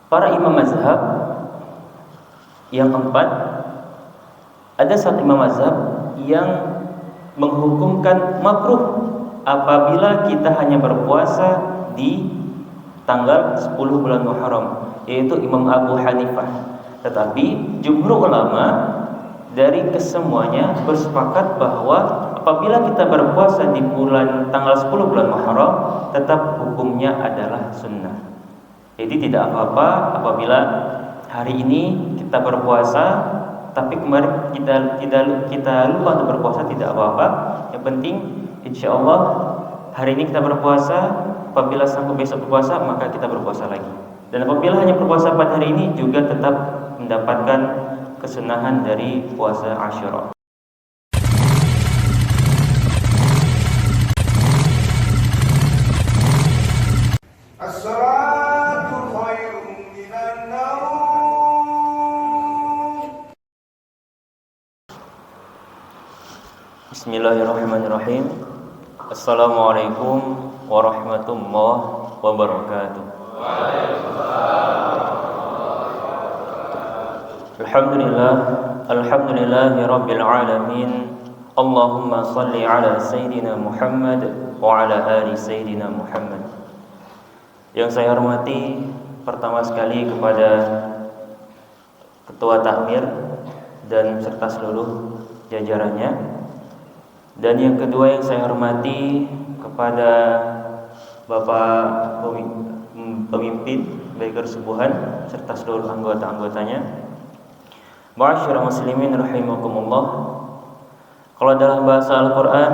para imam mazhab yang keempat, ada satu imam mazhab yang menghukumkan makruh apabila kita hanya berpuasa di tanggal 10 bulan Muharram, yaitu Imam Abu Hanifah. Tetapi jumhur ulama dari kesemuanya bersepakat bahwa apabila kita berpuasa di tanggal 10 bulan Muharram, tetap hukumnya adalah sunnah. Jadi tidak apa-apa apabila hari ini kita berpuasa, tapi kemarin kita lupa untuk berpuasa, tidak apa-apa. Yang penting insya Allah hari ini kita berpuasa, apabila sanggup besok berpuasa maka kita berpuasa lagi. Dan apabila hanya berpuasa pada hari ini juga tetap mendapatkan kesunahan dari puasa Asyura. Bismillahirrahmanirrahim. Assalamualaikum warahmatullahi wabarakatuh. Alhamdulillahi rabbil alamin. Allahumma salli ala Sayyidina Muhammad wa ala ali Sayyidina Muhammad. Yang saya hormati pertama sekali kepada Ketua Takmir dan serta seluruh jajarannya. Dan yang kedua yang saya hormati kepada Bapak pemimpin Baitur Subuhan serta seluruh anggota-anggotanya. Ma'asyiral muslimin rahimakumullah. Kalau dalam bahasa Al-Qur'an,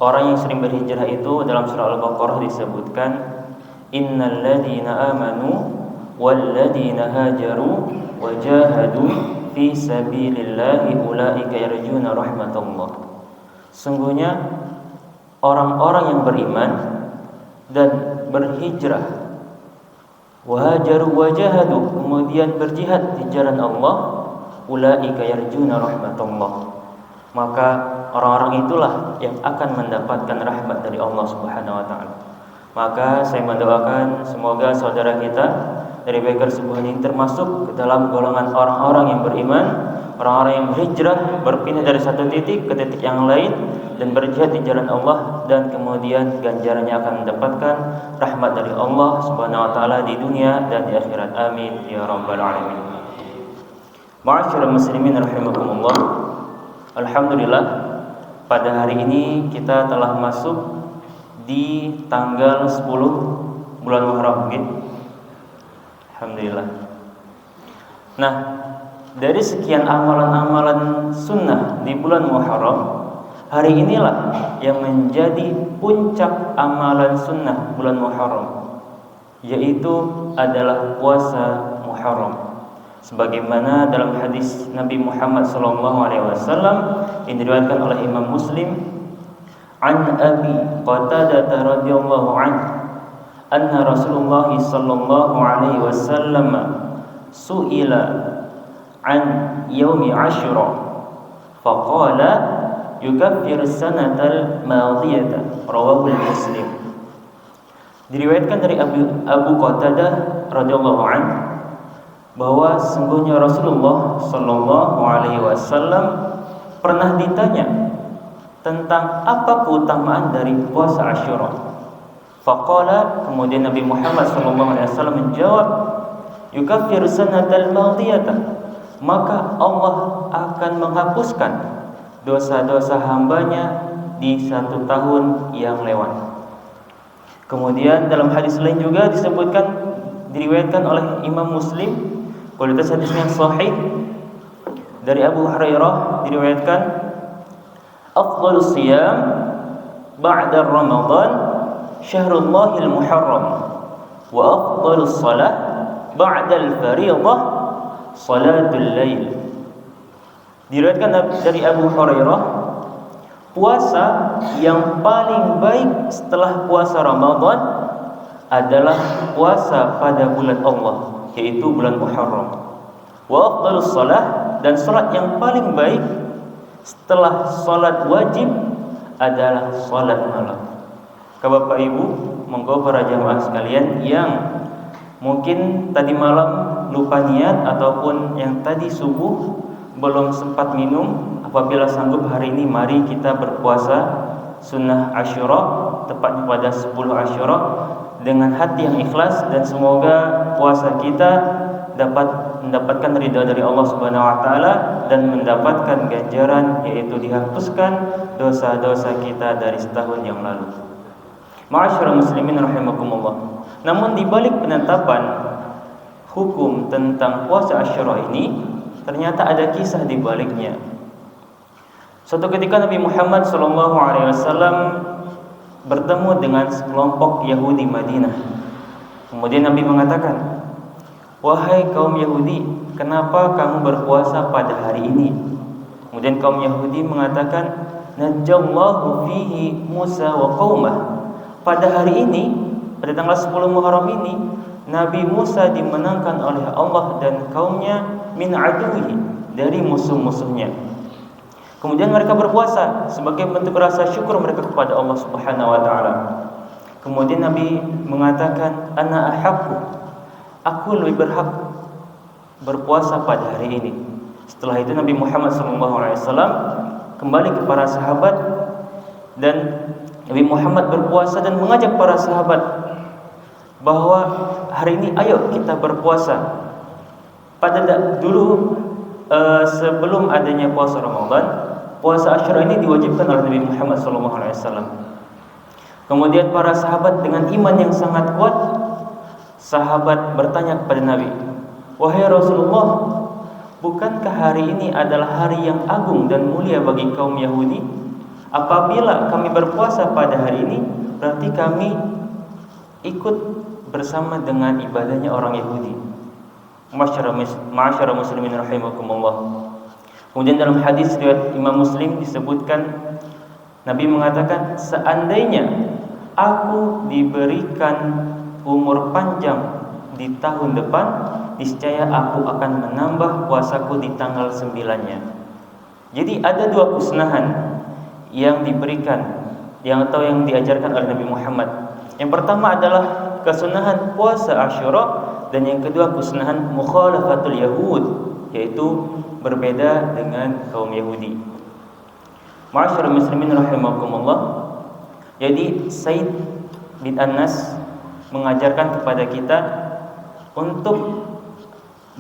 orang yang sering berhijrah itu dalam surah Al-Baqarah disebutkan innal ladzina amanu wal ladzina hajaru wajahadu fi sabilillahi ulaika yarjuna rahmatullah. Sungguhnya orang-orang yang beriman dan berhijrah, wahajaru wajahadu, kemudian berjihad di jalan Allah, ulaika yarjuna rahmatullah, maka orang-orang itulah yang akan mendapatkan rahmat dari Allah Subhanahu wa taala. Maka saya mendoakan semoga saudara kita dari Baitur Subuhan ini termasuk ke dalam golongan orang-orang yang beriman, orang-orang yang berhijrah, berpindah dari satu titik ke titik yang lain dan berjihad di jalan Allah, dan kemudian ganjarannya akan mendapatkan rahmat dari Allah Subhanahu wa taala di dunia dan di akhirat. Amin ya rabbal alamin. Ma'asyiral muslimin rahimakumullah. Alhamdulillah, pada hari ini kita telah masuk di tanggal 10 bulan Muharram. Alhamdulillah. Nah, dari sekian amalan-amalan sunnah di bulan Muharram, hari inilah yang menjadi puncak amalan sunnah bulan Muharram, yaitu adalah puasa Muharram. Sebagaimana dalam hadis Nabi Muhammad SAW yang diriwayatkan oleh Imam Muslim, an Abi Qatadah radhiyallahu anhu anna Rasulullah sallallahu alaihi wasallam su'ila an yaumi Asyura faqala yukaffir sanatal madiyata, rawahu Muslim. Diriwayatkan dari Abu Qatadah radhiyallahu anhu bahwa sungguhnya Rasulullah sallallahu alaihi wasallam pernah ditanya tentang apa keutamaan dari puasa Asyura. Faqala, kemudian Nabi Muhammad sallallahu alaihi wasallam menjawab, yukaffir sanatal madiyata, maka Allah akan menghapuskan dosa-dosa hambanya di 1 tahun yang lewat. Kemudian dalam hadis lain juga disebutkan, diriwayatkan oleh Imam Muslim, kualitas hadisnya sahih, dari Abu Hurairah diriwayatkan, afdhalus siyam ba'da Ramadan syahrullahil muharram wa afdhalus salah ba'dal fariidah salatul lail. Diriwayatkan dari Abu Hurairah, puasa yang paling baik setelah puasa Ramadan adalah puasa pada bulan Allah, yaitu bulan Muharram. Wa afdhalus salah, dan salat yang paling baik setelah salat wajib adalah salat malam. Bapak Ibu, monggo para jamaah sekalian yang Mungkin tadi malam lupa niat, ataupun yang tadi subuh belum sempat minum. Apabila sanggup hari ini, mari kita berpuasa sunnah Asyura, tepatnya pada 10 Asyura, dengan hati yang ikhlas, dan semoga puasa kita dapat mendapatkan ridha dari Allah Subhanahu wa taala dan mendapatkan ganjaran, yaitu dihapuskan dosa-dosa kita dari setahun yang lalu. Ma'asyiral muslimin rahimakumullah. Namun di balik penetapan hukum tentang puasa Asyura ini, ternyata ada kisah di baliknya. Suatu ketika Nabi Muhammad SAW bertemu dengan sekelompok Yahudi Madinah. Kemudian Nabi mengatakan, "Wahai kaum Yahudi, kenapa kamu berpuasa pada hari ini?" Kemudian kaum Yahudi mengatakan, "Najjallahu fihi Musa wa qaumah." Pada hari ini, pada tanggal 10 Muharram ini, Nabi Musa dimenangkan oleh Allah dan kaumnya min aduhi, dari musuh-musuhnya. Kemudian mereka berpuasa sebagai bentuk rasa syukur mereka kepada Allah Subhanahu wa taala. Kemudian Nabi mengatakan, "Ana ahaqqu," aku lebih berhak berpuasa pada hari ini. Setelah itu Nabi Muhammad SAW kembali ke para sahabat, dan Nabi Muhammad berpuasa dan mengajak para sahabat bahwa hari ini ayo kita berpuasa. Pada dulu sebelum adanya puasa Ramadan, puasa Asyura ini diwajibkan oleh Nabi Muhammad SAW. Kemudian para sahabat dengan iman yang sangat kuat, sahabat bertanya kepada Nabi, "Wahai Rasulullah, bukankah hari ini adalah hari yang agung dan mulia bagi kaum Yahudi? Apabila kami berpuasa pada hari ini, berarti kami ikut bersama dengan ibadahnya orang Yahudi." Ma'asyara muslimin rahimakumullah. Kemudian dalam hadis riwayat Imam Muslim disebutkan, Nabi mengatakan, "Seandainya aku diberikan umur panjang di tahun depan, niscaya aku akan menambah puasaku di tanggal 9-nya." Jadi ada dua kesunahan yang diberikan, yang diajarkan oleh Nabi Muhammad. Yang pertama adalah kesunahan puasa Asyura, dan yang kedua kesunahan mukhalafatul Yahud, yaitu berbeda dengan kaum Yahudi. Ma'asyiral muslimin rahimakumullah. Jadi Said bin Anas mengajarkan kepada kita untuk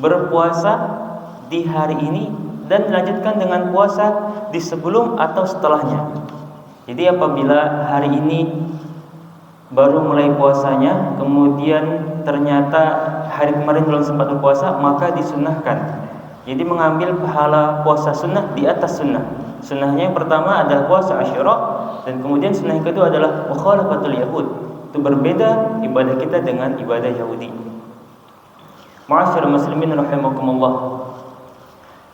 berpuasa di hari ini dan dilanjutkan dengan puasa di sebelum atau setelahnya. Jadi apabila hari ini baru mulai puasanya, kemudian ternyata hari kemarin belum sempat berpuasa, maka disunahkan. Jadi mengambil pahala puasa sunnah di atas sunnah. Sunnahnya yang pertama adalah puasa Asyura, dan kemudian sunnah yang kedua adalah mukhalafatul Yahud. Itu berbeda ibadah kita dengan ibadah Yahudi. Ma'asyiral muslimin rahimakumullah.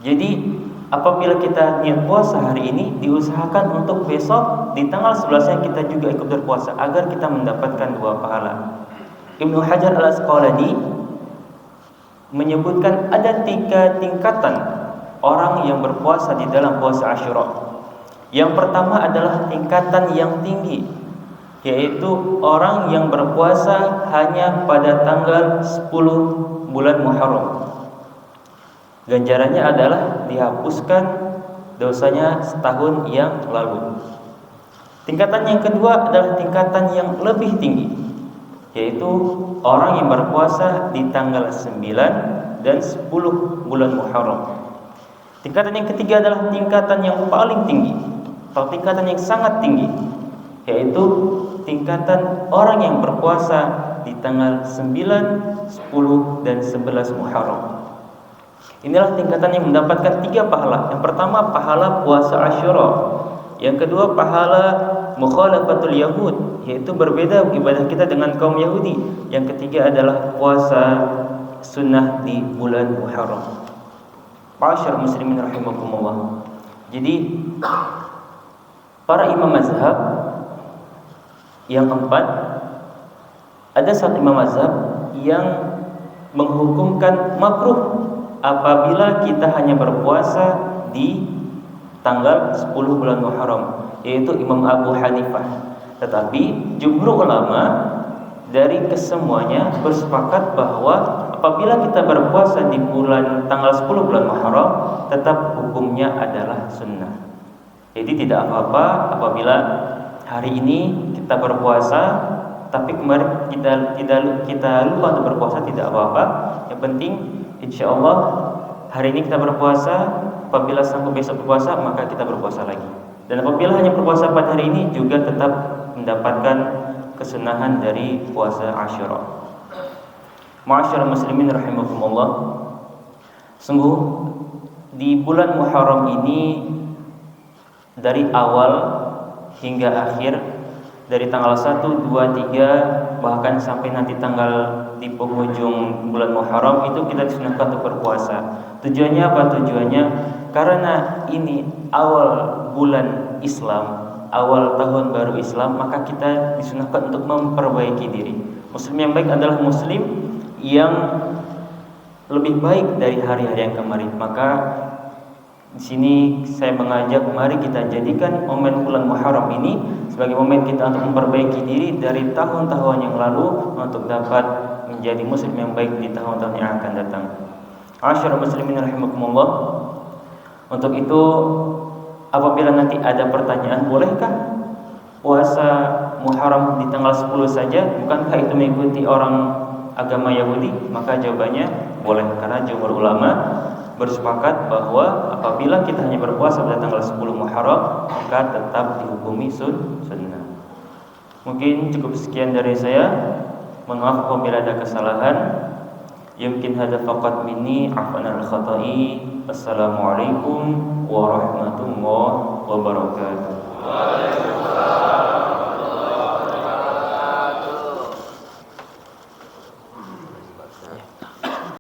Jadi apabila kita niat puasa hari ini, diusahakan untuk besok di tanggal 11-nya kita juga ikut berpuasa agar kita mendapatkan dua pahala. Ibnu Hajar Al-Asqalani menyebutkan ada 3 tingkatan orang yang berpuasa di dalam puasa Asyura. Yang pertama adalah tingkatan yang tinggi, yaitu orang yang berpuasa hanya pada tanggal 10 bulan Muharram. Ganjarannya adalah dihapuskan dosanya setahun yang lalu. Tingkatan yang kedua adalah tingkatan yang lebih tinggi, yaitu orang yang berpuasa di tanggal 9 dan 10 bulan Muharram. Tingkatan yang ketiga adalah tingkatan yang paling tinggi, atau tingkatan yang sangat tinggi, yaitu tingkatan orang yang berpuasa di tanggal 9, 10, dan 11 Muharram. Inilah tingkatan yang mendapatkan 3 pahala. Yang pertama pahala puasa Asyura, yang kedua pahala mukhalafatul Yahud, yaitu berbeda ibadah kita dengan kaum Yahudi. Yang ketiga adalah puasa sunnah di bulan Muharram. Ma'asyiral muslimin rahimakumullah. Jadi para imam mazhab yang keempat, ada satu imam mazhab yang menghukumkan makruh apabila kita hanya berpuasa di tanggal 10 bulan Muharram, yaitu Imam Abu Hanifah. Tetapi jumhur ulama dari kesemuanya bersepakat bahwa apabila kita berpuasa di bulan tanggal 10 bulan Muharram, tetap hukumnya adalah sunnah. Jadi tidak apa-apa apabila hari ini kita berpuasa, tapi kemarin kita lupa untuk berpuasa, tidak apa-apa. Yang penting insya Allah hari ini kita berpuasa, apabila sanggup besok berpuasa maka kita berpuasa lagi. Dan apabila hanya berpuasa pada hari ini juga tetap mendapatkan kesunahan dari puasa Asyura. Ma'asyiral muslimin rahimakumullah. Sungguh di bulan Muharram ini dari awal hingga akhir, dari tanggal 1, 2, 3 bahkan sampai nanti tanggal di penghujung bulan Muharram itu kita disunahkan untuk berpuasa. Tujuannya apa? Tujuannya karena ini awal bulan Islam, awal tahun baru Islam, maka kita disunahkan untuk memperbaiki diri. Muslim yang baik adalah muslim yang lebih baik dari hari-hari yang kemarin. Maka di sini saya mengajak, mari kita jadikan momen bulan Muharram ini sebagai momen kita untuk memperbaiki diri dari tahun-tahun yang lalu untuk dapat menjadi muslim yang baik di tahun-tahun yang akan datang. Ma'asyiral muslimin rahimakumullah. Untuk itu apabila nanti ada pertanyaan, bolehkah puasa Muharram di tanggal 10 saja? Bukankah itu mengikuti orang agama Yahudi? Maka jawabannya boleh, karena jumhur ulama bersepakat bahwa apabila kita hanya berpuasa pada tanggal 10 Muharram maka tetap dihukumi sunnah. Mungkin cukup sekian dari saya. Mohon maaf apabila ada kesalahan. Yumkin hadza faqat minni, afwan al-khata'i. Assalamualaikum warahmatullahi wabarakatuh.